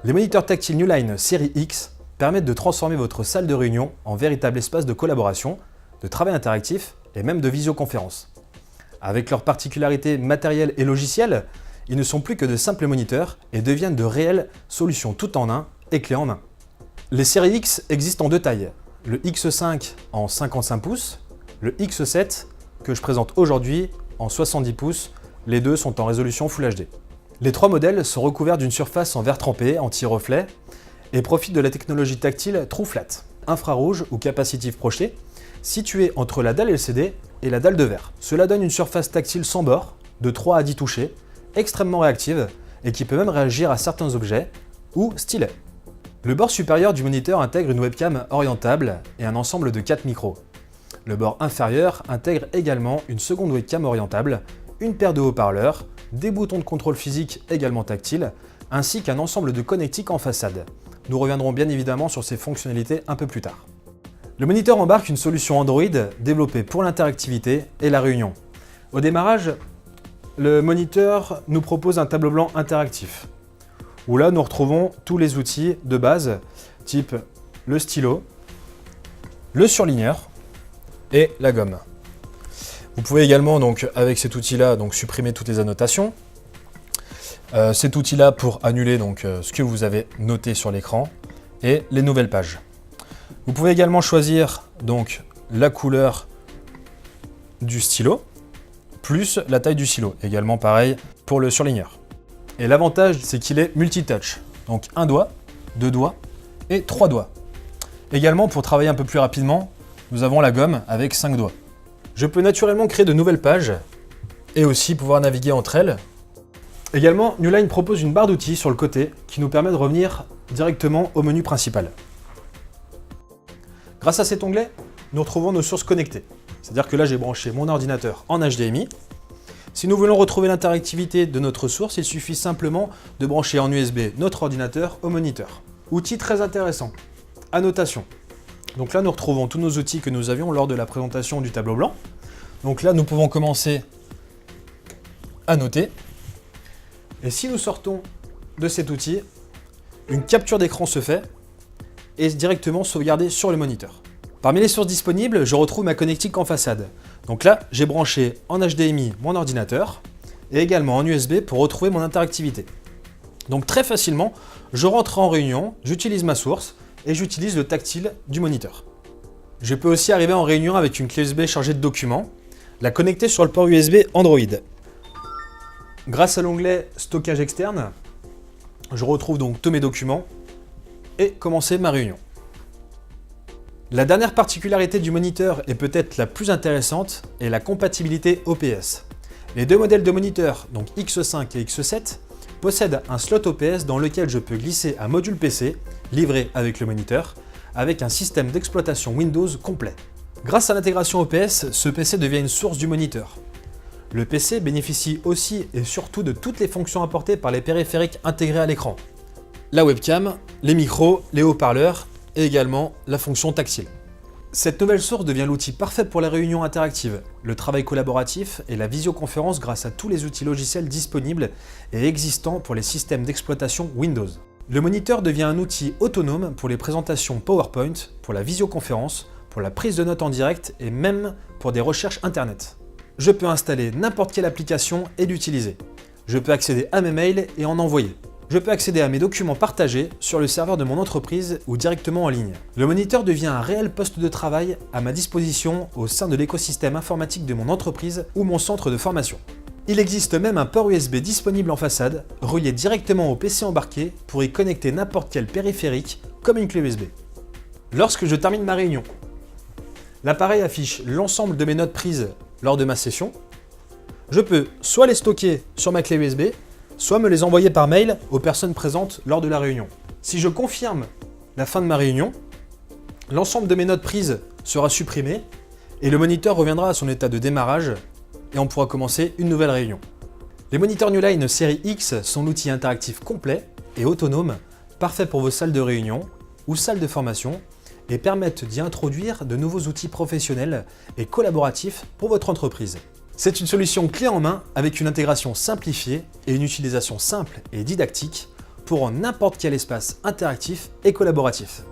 Les moniteurs tactiles Newline série X permettent de transformer votre salle de réunion en véritable espace de collaboration, de travail interactif et même de visioconférence. Avec leurs particularités matérielles et logicielles, ils ne sont plus que de simples moniteurs et deviennent de réelles solutions tout en un et clés en main. Les séries X existent en deux tailles, le X5 en 55 pouces, le X7 que je présente aujourd'hui en 70 pouces, les deux sont en résolution Full HD. Les trois modèles sont recouverts d'une surface en verre trempé anti-reflet et profitent de la technologie tactile TrueFlat, infrarouge ou capacitive projetée, située entre la dalle LCD et la dalle de verre. Cela donne une surface tactile sans bord, de 3 à 10 touchés, extrêmement réactive et qui peut même réagir à certains objets ou stylets. Le bord supérieur du moniteur intègre une webcam orientable et un ensemble de 4 micros. Le bord inférieur intègre également une seconde webcam orientable, une paire de haut-parleurs, des boutons de contrôle physique également tactiles, ainsi qu'un ensemble de connectiques en façade. Nous reviendrons bien évidemment sur ces fonctionnalités un peu plus tard. Le moniteur embarque une solution Android développée pour l'interactivité et la réunion. Au démarrage, le moniteur nous propose un tableau blanc interactif, où là nous retrouvons tous les outils de base, type le stylo, le surligneur et la gomme. Vous pouvez également, donc, avec cet outil-là, supprimer toutes les annotations. Cet outil-là pour annuler ce que vous avez noté sur l'écran et les nouvelles pages. Vous pouvez également choisir la couleur du stylo, plus la taille du stylo. Également pareil pour le surligneur. Et l'avantage, c'est qu'il est multitouch. Donc un doigt, 2 doigts et 3 doigts. Également, pour travailler un peu plus rapidement, nous avons la gomme avec 5 doigts. Je peux naturellement créer de nouvelles pages et aussi pouvoir naviguer entre elles. Également, Newline propose une barre d'outils sur le côté qui nous permet de revenir directement au menu principal. Grâce à cet onglet, nous retrouvons nos sources connectées. C'est-à-dire que là, j'ai branché mon ordinateur en HDMI. Si nous voulons retrouver l'interactivité de notre source, il suffit simplement de brancher en USB notre ordinateur au moniteur. Outil très intéressant. Annotation. Donc là, nous retrouvons tous nos outils que nous avions lors de la présentation du tableau blanc. Donc là, nous pouvons commencer à noter. Et si nous sortons de cet outil, une capture d'écran se fait et directement sauvegardée sur le moniteur. Parmi les sources disponibles, je retrouve ma connectique en façade. Donc là, j'ai branché en HDMI mon ordinateur et également en USB pour retrouver mon interactivité. Donc très facilement, je rentre en réunion, j'utilise ma source et j'utilise le tactile du moniteur. Je peux aussi arriver en réunion avec une clé USB chargée de documents, la connecter sur le port USB Android. Grâce à l'onglet stockage externe, je retrouve donc tous mes documents et commencer ma réunion. La dernière particularité du moniteur et peut-être la plus intéressante est la compatibilité OPS. Les deux modèles de moniteur, donc X5 et X7, possèdent un slot OPS dans lequel je peux glisser un module PC livré avec le moniteur, avec un système d'exploitation Windows complet. Grâce à l'intégration OPS, ce PC devient une source du moniteur. Le PC bénéficie aussi et surtout de toutes les fonctions apportées par les périphériques intégrés à l'écran. La webcam, les micros, les haut-parleurs et également la fonction tactile. Cette nouvelle source devient l'outil parfait pour les réunions interactives, le travail collaboratif et la visioconférence grâce à tous les outils logiciels disponibles et existants pour les systèmes d'exploitation Windows. Le moniteur devient un outil autonome pour les présentations PowerPoint, pour la visioconférence, pour la prise de notes en direct et même pour des recherches internet. Je peux installer n'importe quelle application et l'utiliser. Je peux accéder à mes mails et en envoyer. Je peux accéder à mes documents partagés sur le serveur de mon entreprise ou directement en ligne. Le moniteur devient un réel poste de travail à ma disposition au sein de l'écosystème informatique de mon entreprise ou mon centre de formation. Il existe même un port USB disponible en façade, relié directement au PC embarqué pour y connecter n'importe quel périphérique comme une clé USB. Lorsque je termine ma réunion, l'appareil affiche l'ensemble de mes notes prises lors de ma session. Je peux soit les stocker sur ma clé USB, soit me les envoyer par mail aux personnes présentes lors de la réunion. Si je confirme la fin de ma réunion, l'ensemble de mes notes prises sera supprimé et le moniteur reviendra à son état de démarrage et on pourra commencer une nouvelle réunion. Les moniteurs Newline série X sont l'outil interactif complet et autonome, parfait pour vos salles de réunion ou salles de formation et permettent d'y introduire de nouveaux outils professionnels et collaboratifs pour votre entreprise. C'est une solution clé en main avec une intégration simplifiée et une utilisation simple et didactique pour n'importe quel espace interactif et collaboratif.